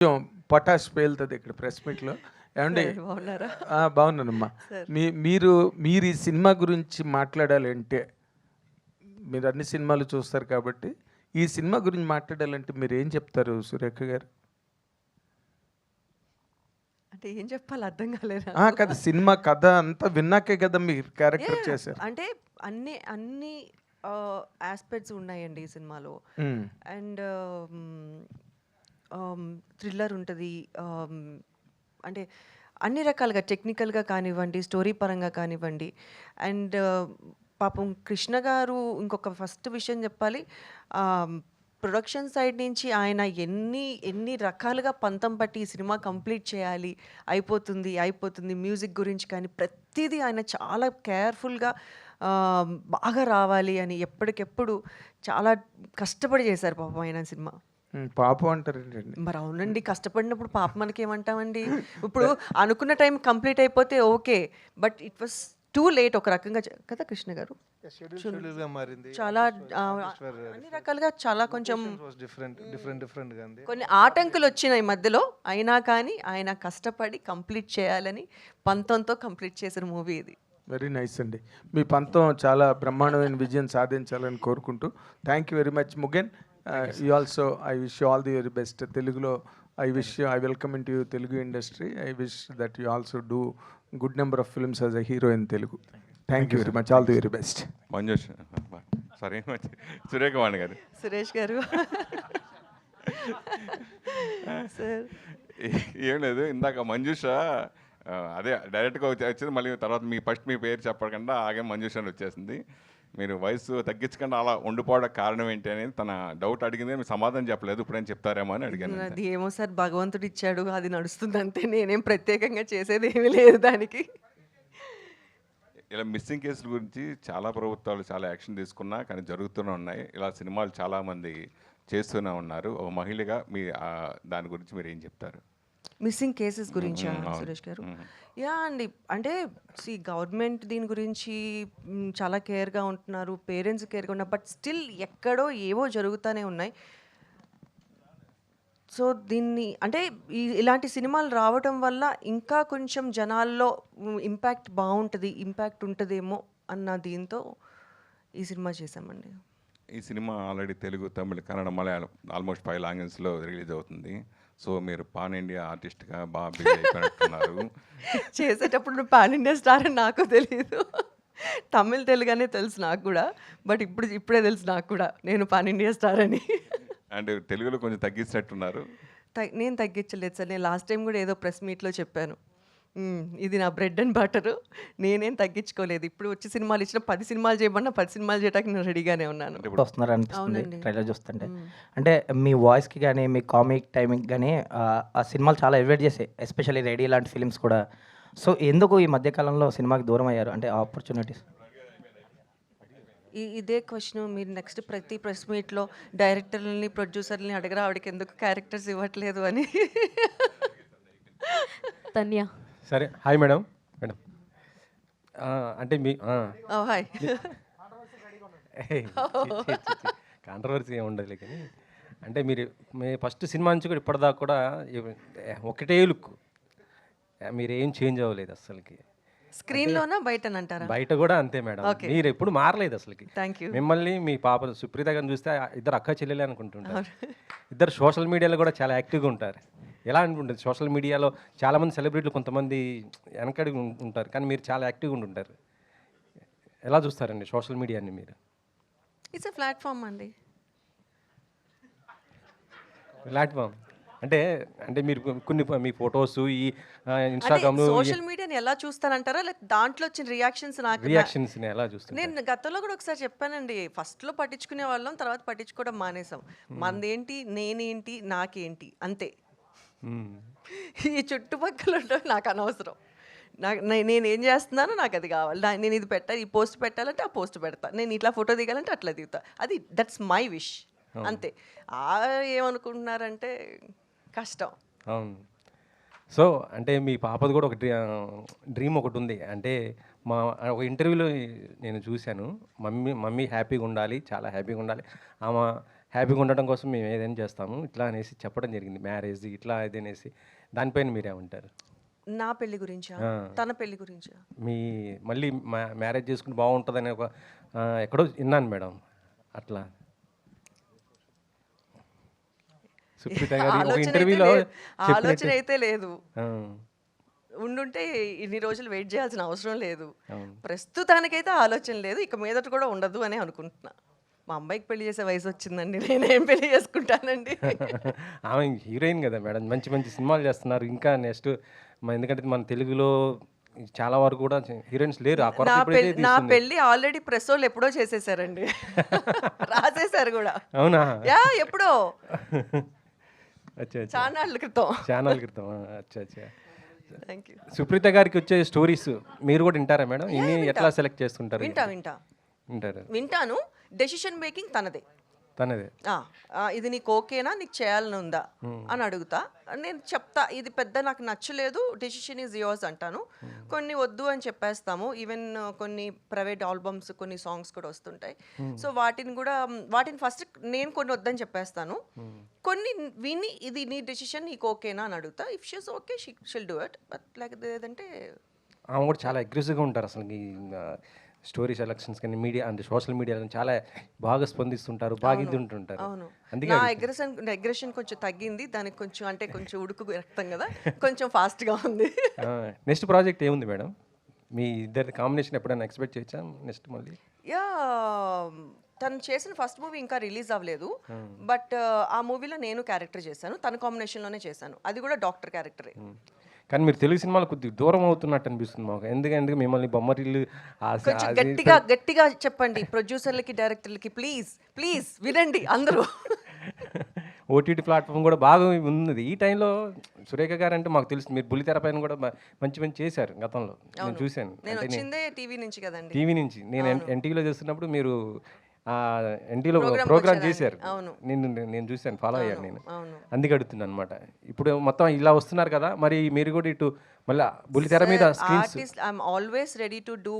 కొంచెం పొటాష్ పేలుతుంది ఇక్కడ ప్రెస్ మీట్లో. ఏమండి? సార్ బాగున్నారా? బాగున్నానమ్మా. సార్ మీరు మీరు ఈ సినిమా గురించి మాట్లాడాలంటే, మీరు అన్ని సినిమాలు చూస్తారు కాబట్టి, ఈ సినిమా గురించి మాట్లాడాలంటే మీరు ఏం చెప్తారు సురేఖ గారు? అంటే ఏం చెప్పాలి అర్థం కాలేదు. కదా సినిమా కథ అంతా విన్నాకే కదా మీరు క్యారెక్టర్ చేశారు. అంటే అన్ని అన్ని ఆస్పెక్ట్స్ ఉన్నాయండి ఈ సినిమాలో. అండ్ థ్రిల్లర్ ఉంటుంది. అంటే అన్ని రకాలుగా టెక్నికల్గా కానివ్వండి, స్టోరీ పరంగా కానివ్వండి. అండ్ పాపం కృష్ణ గారు ఇంకొక ఫస్ట్ విషయం చెప్పాలి. ప్రొడక్షన్ సైడ్ నుంచి ఆయన ఎన్ని ఎన్ని రకాలుగా పంతం పట్టి ఈ సినిమా కంప్లీట్ చేయాలి, అయిపోతుంది మ్యూజిక్ గురించి కానీ ప్రతిదీ ఆయన చాలా కేర్ఫుల్గా బాగా రావాలి అని ఎప్పటికెప్పుడు చాలా కష్టపడి చేశారు పాపం ఆయన సినిమా. పాపం అంటారండి. మరి అవునండి, కష్టపడినప్పుడు పాప మనకేమంటామండి. ఇప్పుడు అనుకున్న టైం కంప్లీట్ అయిపోతే okay, but it was too late ఒక రకంగా కదా కృష్ణ గారు. చాలా అన్ని రకాలుగా చాలా కొంచెం కొన్ని ఆటంకులు వచ్చినాయి మధ్యలో, అయినా కానీ ఆయన కష్టపడి కంప్లీట్ చేయాలని పంతంతో కంప్లీట్ చేసిన మూవీ ఇది. వెరీ నైస్ అండి. మీ పంతం చాలా బ్రహ్మాండమైన విజయం సాధించాలని కోరుకుంటూ thank you very much Mugen. You also I wish you all the very best. తెలుగులో I welcome in to you Telugu industry. I wish that you also do good number of films as a hero in Telugu. Thank you very much. All the very best. Manjush సరే సురేఖవాణి గారు, సురేష్ గారు. Sir ఏం లేదు, ఇందాక మంజుష అదే డైరెక్ట్గా వచ్చింది, మళ్ళీ తర్వాత మీ పేరు చెప్పకుండా ఆగే మంజుష అని వచ్చేసింది. మీరు వయసు తగ్గించకుండా అలా ఉండిపోవడానికి కారణం ఏంటి అనేది తన డౌట్ అడిగింది, మీరు సమాధానం చెప్పలేదు, ఇప్పుడేం చెప్తారేమో అని అడిగాను. అది ఏమో సార్, భగవంతుడు ఇచ్చాడు, అది నడుస్తుంది అంతే. నేనేం ప్రత్యేకంగా చేసేది ఏమీ లేదు దానికి. ఇలా మిస్సింగ్ కేసుల గురించి చాలా ప్రభుత్వాలు చాలా యాక్షన్ తీసుకున్నా కానీ జరుగుతూనే ఉన్నాయి. ఇలా సినిమాలు చాలామంది చేస్తూనే ఉన్నారు. ఒక మహిళగా మీ దాని గురించి మీరు ఏం చెప్తారు? మిస్సింగ్ కేసెస్ గురించి సురేష్ గారు. యా అండి, అంటే గవర్నమెంట్ దీని గురించి చాలా కేర్గా ఉంటున్నారు, పేరెంట్స్ కేర్గా ఉన్నారు, బట్ స్టిల్ ఎక్కడో ఏవో జరుగుతూనే ఉన్నాయి. సో దీన్ని అంటే ఇలాంటి సినిమాలు రావటం వల్ల ఇంకా కొంచెం జనాల్లో ఇంపాక్ట్ ఉంటుందేమో అన్న దీంతో ఈ సినిమా చేశామండి. ఈ సినిమా ఆల్రెడీ తెలుగు, తమిళ, కన్నడ, మలయాళం ఆల్మోస్ట్ 5 లాంగ్వేజ్లో రిలీజ్ అవుతుంది. సో మీరు పాన్ ఇండియా ఆర్టిస్ట్గా బాగా బిజీ అయిపోయినట్టున్నారు. చేసేటప్పుడు పాన్ ఇండియా స్టార్ అని నాకు తెలియదు. తమిళ్ తెలుగునే తెలుసు నాకు కూడా, బట్ ఇప్పుడే తెలుసు నాకు కూడా నేను పాన్ ఇండియా స్టార్ అని. అండ్ తెలుగులో కొంచెం తగ్గించినట్టున్నారు. నేను తగ్గించలేదు సార్. నేను లాస్ట్ టైం కూడా ఏదో ప్రెస్ మీట్లో చెప్పాను, ఇది నా బ్రెడ్ అండ్ బటరు, నేనేం తగ్గించుకోలేదు. ఇప్పుడు వచ్చే సినిమాలు ఇచ్చిన 10 సినిమాలు చేయమన్నా 10 సినిమాలు చేయడానికి నేను రెడీగానే ఉన్నాను. ఇప్పుడు వస్తున్నారు అనిపిస్తుంది ట్రైలర్ చూస్తుంటే. అంటే మీ వాయిస్కి కానీ మీ కామిక్ టైమింగ్ కానీ ఆ సినిమాలు చాలా ఎలివేట్ చేసాయి, ఎస్పెషల్లీ రెడీ లాంటి ఫిలిమ్స్ కూడా. సో ఎందుకు ఈ మధ్యకాలంలో సినిమాకి దూరం అయ్యారు? అంటే ఆపర్చునిటీస్. ఇదే క్వశ్చన్ మీరు నెక్స్ట్ ప్రతి ప్రెస్ మీట్లో డైరెక్టర్లని ప్రొడ్యూసర్ని అడగరా, ఆవిడకి ఎందుకు క్యారెక్టర్స్ ఇవ్వట్లేదు అని. తన్య సరే. Hi madam. అంటే మీ హాయ్. కాంట్రవర్సీ ఏమి ఉండదు కానీ, అంటే మీరు మీ ఫస్ట్ సినిమా నుంచి కూడా ఇప్పటిదాకా కూడా ఒకటే లుక్, మీరు ఏం చేంజ్ అవ్వలేదు అసలుకి. స్క్రీన్లోనా బయటనంటారా? బయట కూడా అంతే మేడం, మీరు ఎప్పుడు మారలేదు అసలుకి. Thank you. మిమ్మల్ని మీ పాప సుప్రీత గారిని చూస్తే ఇద్దరు అక్క చెల్లెలే అనుకుంటుంటారు. ఇద్దరు సోషల్ మీడియాలో కూడా చాలా యాక్టివ్గా ఉంటారు. ఎలా అనుకుంటుంది, సోషల్ మీడియాలో చాలామంది సెలబ్రిటీలు కొంతమంది వెనకడిగి ఉంటారు, కానీ మీరు చాలా యాక్టివ్గా ఉంటుంటారు. ఎలా చూస్తారండి సోషల్ మీడియాని మీరు? ఇట్స్ ఎ ప్లాట్ఫామ్ అండి. ప్లాట్ఫామ్ అంటే మీరు కొన్ని మీ ఫొటోస్ ఈ ఇన్స్టాగ్రామ్లో సోషల్ మీడియాని ఎలా చూస్తానంటారా, లేక దాంట్లో వచ్చిన రియాక్షన్స్ ఎలా చూస్తారు? నేను గతంలో కూడా ఒకసారి చెప్పానండి, ఫస్ట్లో పట్టించుకునే వాళ్ళం, తర్వాత పట్టించుకోవడం మానేసాం. మనదేంటి, నేనేంటి, నాకేంటి అంతే. ఈ చుట్టుపక్కల నాకు అనవసరం. నేనేం చేస్తున్నానో నాకు అది కావాలి. నేను ఇది పెట్టాలి, ఈ పోస్ట్ పెట్టాలంటే ఆ పోస్ట్ పెడతా, నేను ఇట్లా ఫోటో దిగాలంటే అట్లా దిగుతా. అది దట్స్ మై విష్ అంతే. ఏమనుకుంటున్నారంటే కష్టం. అవును. సో అంటే మీ పాపది కూడా ఒక డ్రీమ్ ఒకటి ఉంది. అంటే ఒక ఇంటర్వ్యూలో నేను చూశాను, మమ్మీ హ్యాపీగా ఉండాలి, చాలా హ్యాపీగా ఉండాలి, ఆమె హ్యాపీగా ఉండడం కోసం మేము ఏదైనా చేస్తాము ఇట్లా అనేసి చెప్పడం జరిగింది, మ్యారేజ్ ఇట్లా ఇది అనేసి. దానిపైన మీరేమంటారు? నా పెళ్లి గురించా, తన పెళ్లి గురించా? మీ మళ్ళీ మ్యారేజ్ చేసుకుంటే బాగుంటుందని ఒక ఎక్కడో విన్నాను మేడం, అట్లా సుప్రీత గారి ఒక ఇంటర్వ్యూలో ఆలోచన అయితే లేదు. ఉండుంటే ఇన్ని రోజులు వెయిట్ చేయాల్సిన అవసరం లేదు. ప్రస్తుతానికైతే ఆలోచన లేదు, ఇక మీదట కూడా ఉండదు అని అనుకుంటున్నా. మా అమ్మాయికి పెళ్లి చేసే వయసు వచ్చిందండి, నేనేం పెళ్లి చేసుకుంటానండి. ఆమె హీరోయిన్ కదా మేడం, మంచి మంచి సినిమాలు చేస్తున్నారు. ఇంకా నెక్స్ట్ ఎందుకంటే మన తెలుగులో చాలా వరకు కూడా హీరోయిన్స్ లేరు. ఆ కొరత ఇప్పుడైతే నా తీస్తుంది. పెళ్లి ఆల్రెడీ ప్రెస్ వాళ్ళు ఎప్పుడో చేసేసారండి, రాసేసారు కూడా. అవునా? యా, ఎప్పుడో అచ్చా అచ్చా, చానాళ్ళ క్రితం. ఛానల్ క్రితం. అచ్చా అచ్చా. Thank you. సుప్రీత గారికి వచ్చే స్టోరీస్ మీరు కూడా వింటారా మేడం? ఇన్ని ఎట్లా సెలెక్ట్ చేస్తుంటారు? వింటారు. వింటాను. డెసిషన్ మేకింగ్ తనదే. తనదే. ఇది నీకు ఓకేనా, నీకు చేయాలని ఉందా అని అడుగుతా. నేను చెప్తా, ఇది పెద్ద నాకు నచ్చలేదు, డెసిషన్ ఈజ్ యోర్స్ అంటాను. కొన్ని వద్దు అని చెప్పేస్తాము. ఈవెన్ కొన్ని ప్రైవేట్ ఆల్బమ్స్, కొన్ని సాంగ్స్ కూడా వస్తుంటాయి. సో వాటిని ఫస్ట్ నేను కొన్ని వద్దని చెప్పేస్తాను. కొన్ని విని ఇది నీ డెసిషన్, నీకు ఓకేనా అని అడుగుతా. If she's okay షిల్ do it, but like లేదంటే. ఆమె కూడా చాలా అగ్రెసివ్గా ఉంటారు అసలు. ఈ స్టోరీ సెలక్షన్స్ కానీ మీడియా అంటే సోషల్ మీడియాలో చాలా బాగా స్పందిస్తుంటారు, బాగా ఇది ఉంటుంటారు. అవును, అందుకే నా అగ్రెషన్ కొంచెం తగ్గింది. దానికి కొంచెం అంటే కొంచెం ఉడుకు రక్తం కదా, కొంచెం ఫాస్ట్గా ఉంది. నెక్స్ట్ ప్రాజెక్ట్ ఏముంది మేడం? మీ ఇద్దరి కాంబినేషన్ ఎప్పుడైనా ఎక్స్పెక్ట్ చేయొచ్చా నెక్స్ట్ మళ్ళీ? యా, తను చేసిన ఫస్ట్ మూవీ ఇంకా రిలీజ్ అవ్వలేదు, బట్ ఆ మూవీలో నేను క్యారెక్టర్ చేశాను, తన కాంబినేషన్లోనే చేశాను. అది కూడా డాక్టర్ క్యారెక్టరే. కానీ మీరు తెలుగు సినిమాలు కొద్దిగా దూరం అవుతున్నట్టు అనిపిస్తుంది మాకు. ఎందుకంటే మిమ్మల్ని బొమ్మరిల్లు కొంచెం గట్టిగా చెప్పండి ప్రొడ్యూసర్లకి, డైరెక్టర్లకి, ప్లీజ్ వినండి అందరూ. ఓటీటీ ప్లాట్ఫామ్ కూడా బాగా ఉంది ఈ టైంలో. సురేఖ గారు అంటే మాకు తెలుసు, మీరు బుల్లితెర పైన కూడా మంచి చేశారు గతంలో, నేను చూశాను. నేను వచ్చిందే టీవీ నుంచి కదండి. టీవీ నుంచి నేను ఎన్టీవీలో చేస్తున్నప్పుడు మీరు ఎన్టీలో ప్రోగ్రామ్ చేశారు. నేను చూశాను, ఫాలో అయ్యాను నేను, అందుకే అడుగుతున్నాను అనమాట. ఇప్పుడు మొత్తం ఇలా వస్తున్నారు కదా, మరి మీరు కూడా ఇటు మళ్ళీ బుల్లితెర మీద screens. I'm always ready to do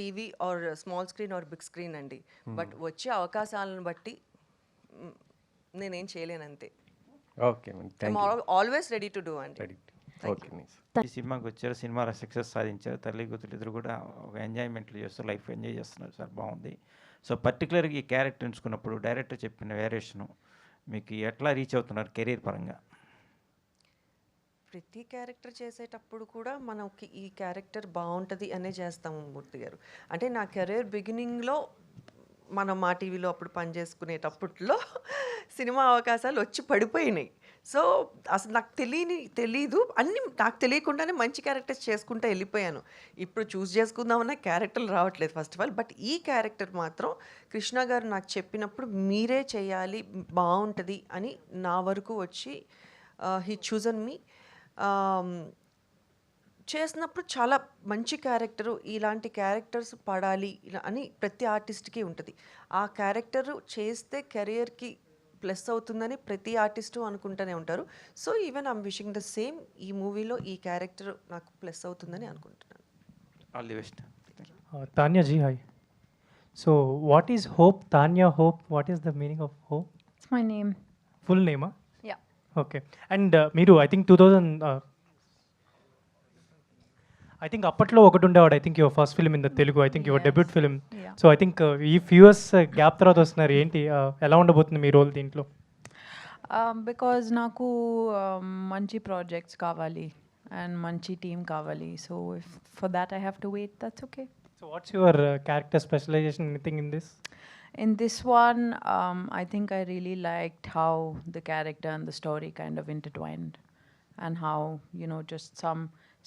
TV or small screen or big screen అండి. బట్ వచ్చే అవకాశాలను బట్టి నేనేం చేయలేను అంతే. Okay, always ready to do అండి. ఓకే. ఈ సినిమాకి వచ్చారు, సినిమాలో సక్సెస్ సాధించారు, తల్లి కూతురు ఇద్దరు కూడా ఒక ఎంజాయ్మెంట్లు చేస్తూ లైఫ్ ఎంజాయ్ చేస్తున్నారు సార్, బాగుంది. సో పర్టికులర్గా ఈ క్యారెక్టర్ ఎంచుకున్నప్పుడు డైరెక్టర్ చెప్పిన వేరియేషను మీకు ఎట్లా రీచ్ అవుతున్నారు కెరీర్ పరంగా? ప్రతి క్యారెక్టర్ చేసేటప్పుడు కూడా మనకి ఈ క్యారెక్టర్ బాగుంటుంది అనే చేస్తాము మూర్తి గారు. అంటే నా కెరీర్ బిగినింగ్లో మనం మా టీవీలో అప్పుడు పనిచేసుకునేటప్పట్లో సినిమా అవకాశాలు వచ్చి పడిపోయినాయి. సో అసలు నాకు తెలీదు, అన్నీ నాకు తెలియకుండానే మంచి క్యారెక్టర్స్ చేసుకుంటూ వెళ్ళిపోయాను. ఇప్పుడు చూస్ చేసుకుందామన్న క్యారెక్టర్లు రావట్లేదు ఫస్ట్ ఆఫ్ ఆల్. బట్ ఈ క్యారెక్టర్ మాత్రం కృష్ణ గారు నాకు చెప్పినప్పుడు మీరే చేయాలి, బాగుంటుంది అని నా వరకు వచ్చి హీ చూజన్ మీ. చేసినప్పుడు చాలా మంచి క్యారెక్టరు, ఇలాంటి క్యారెక్టర్స్ పడాలి అని ప్రతి ఆర్టిస్ట్కి ఉంటుంది. ఆ క్యారెక్టరు చేస్తే కెరియర్కి ప్లస్ అవుతుందని ప్రతి ఆర్టిస్టు అనుకుంటూనే ఉంటారు. So even I'm wishing the same, ఈ మూవీలో ఈ క్యారెక్టర్ నాకు ప్లస్ అవుతుందని అనుకుంటున్నాను. All the best. Tanya ji, hi. So what is hope? Tanya Hope, what is the meaning of hope? It's my name. Full name? Yeah. Okay. And మీరు I think 2000 I think అప్పట్లో ఒకటి ఉండేవాడు. I think your first film in the Telugu, I think your debut film. So I think ఈ few years gap తర్వాత వస్తున్నారు, ఏంటి ఎలా ఉండబోతుంది మీ రోల్ దీంట్లో? బికాజ్ నాకు మంచి ప్రాజెక్ట్స్ కావాలి అండ్ మంచి టీమ్ కావాలి. So if for that I have to wait, that's okay. So what's your character specialization, anything in this? In this one, I think I really liked how the character and the story kind of intertwined, and how, you know, just some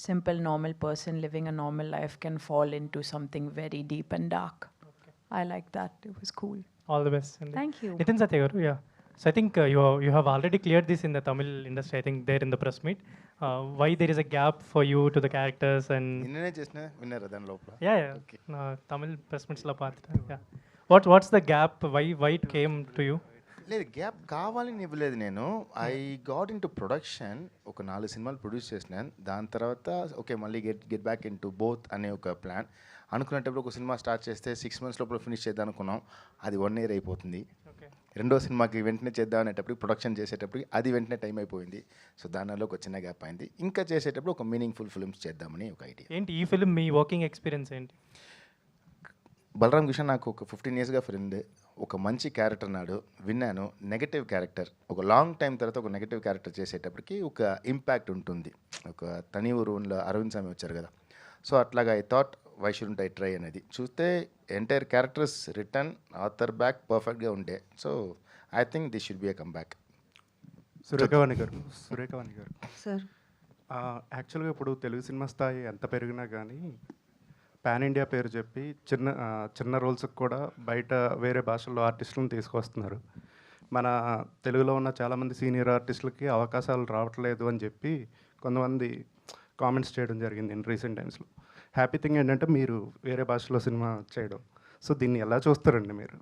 simple normal person living a normal life can fall into something very deep and dark. Okay. I like that. It was cool. All the best. Thank you. Nitin Satya garu, yeah. So I think you have already cleared this in the Tamil industry, I think there in the press meet. Why there is a gap for you to the characters and... నిన్ననే చేసిన winner దాని లోపల. Yeah. Okay. Tamil press meets la paatra. Yeah. What's the gap? Why it came to you? లేదు, gap కావాలని ఇవ్వలేదు నేను. I got in to production, ఒక 4 సినిమాలు ప్రొడ్యూస్ చేసినాను. దాని తర్వాత ఓకే మళ్ళీ get back in to both అనే ఒక ప్లాన్ అనుకునేటప్పుడు ఒక సినిమా స్టార్ట్ చేస్తే 6 months లోపల ఫినిష్ చేద్దాం అనుకున్నాం. అది 1 year అయిపోతుంది. రెండో సినిమాకి వెంటనే చేద్దాం అనేటప్పుడు ప్రొడక్షన్ చేసేటప్పుడు అది వెంటనే టైం అయిపోయింది. సో దానిలో ఒక చిన్న గ్యాప్ అయింది. ఇంకా చేసేటప్పుడు ఒక మీనింగ్ఫుల్ ఫిల్మ్స్ చేద్దామని ఒక ఐడియా. ఏంటి ఈ ఫిలిం మీ వర్కింగ్ ఎక్స్పీరియన్స్ ఏంటి? బలరాం కృష్ణ నాకు ఒక 15 yearsగా ఫ్రెండ్. ఒక మంచి క్యారెక్టర్ నాడు విన్నాను. నెగటివ్ క్యారెక్టర్ ఒక లాంగ్ టైం తర్వాత ఒక నెగటివ్ క్యారెక్టర్ చేసేటప్పటికి ఒక ఇంపాక్ట్ ఉంటుంది. ఒక తని ఊరులో అరవింద్ స్వామి వచ్చారు కదా, సో అట్లాగా I thought why shouldn't I try అనేది. చూస్తే entire characters return author back పర్ఫెక్ట్గా ఉండే. So I think this should be a comeback. Surekhavani గారు సార్ యాక్చువల్గా ఇప్పుడు తెలుగు సినిమా స్థాయి ఎంత పెరిగినా కానీ పాన్ ఇండియా పేరు చెప్పి చిన్న రోల్స్కి కూడా బయట వేరే భాషల్లో ఆర్టిస్టులను తీసుకొస్తున్నారు. మన తెలుగులో ఉన్న చాలామంది సీనియర్ ఆర్టిస్టులకి అవకాశాలు రావట్లేదు అని చెప్పి కొంతమంది కామెంట్స్ చేయడం జరిగింది ఇన్ రీసెంట్ టైమ్స్లో. హ్యాపీ థింగ్ ఏంటంటే మీరు వేరే భాషలో సినిమా చేయడం. సో దీన్ని ఎలా చూస్తారండి మీరు?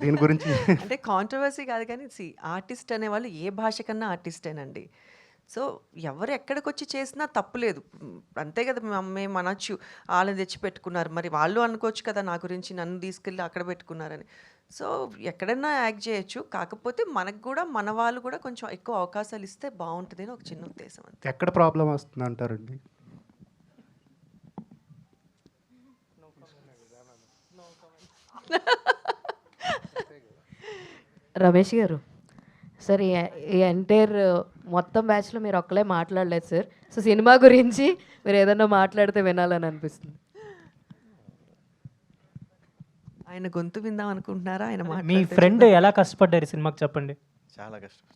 దీని గురించి అంటే కాంట్రవర్సీ కాదు కానీ ఆర్టిస్ట్ అనేవాళ్ళు ఏ భాష కన్నా ఆర్టిస్టేనండి. సో ఎవరు ఎక్కడికి వచ్చి చేసినా తప్పులేదు, అంతే కదా. మేము అనొచ్చు వాళ్ళని తెచ్చి పెట్టుకున్నారు, మరి వాళ్ళు అనుకోవచ్చు కదా నా గురించి నన్ను తీసుకెళ్ళి అక్కడ పెట్టుకున్నారని. సో ఎక్కడైనా యాక్ట్ చేయొచ్చు, కాకపోతే మనకు కూడా మన వాళ్ళు కూడా కొంచెం ఎక్కువ అవకాశాలు ఇస్తే బాగుంటుంది అని ఒక చిన్న ఉద్దేశం అంతే. ఎక్కడ ప్రాబ్లం వస్తుంది అంటారండి? రమేష్ గారు, సార్ ఈ ఎంటైర్ మొత్తం బ్యాచ్లో మీరు ఒక్కలే మాట్లాడలేదు సార్. సో సినిమా గురించి మీరు ఏదన్నా మాట్లాడితే వినాలని అనిపిస్తుంది. ఆయన గొంతు విందాం అనుకుంటున్నారా? ఆయన మీ మాట్లాడితే ఫ్రెండ్ ఎలా కష్టపడ్డారు ఈ సినిమాకి చెప్పండి. చాలా కష్టం.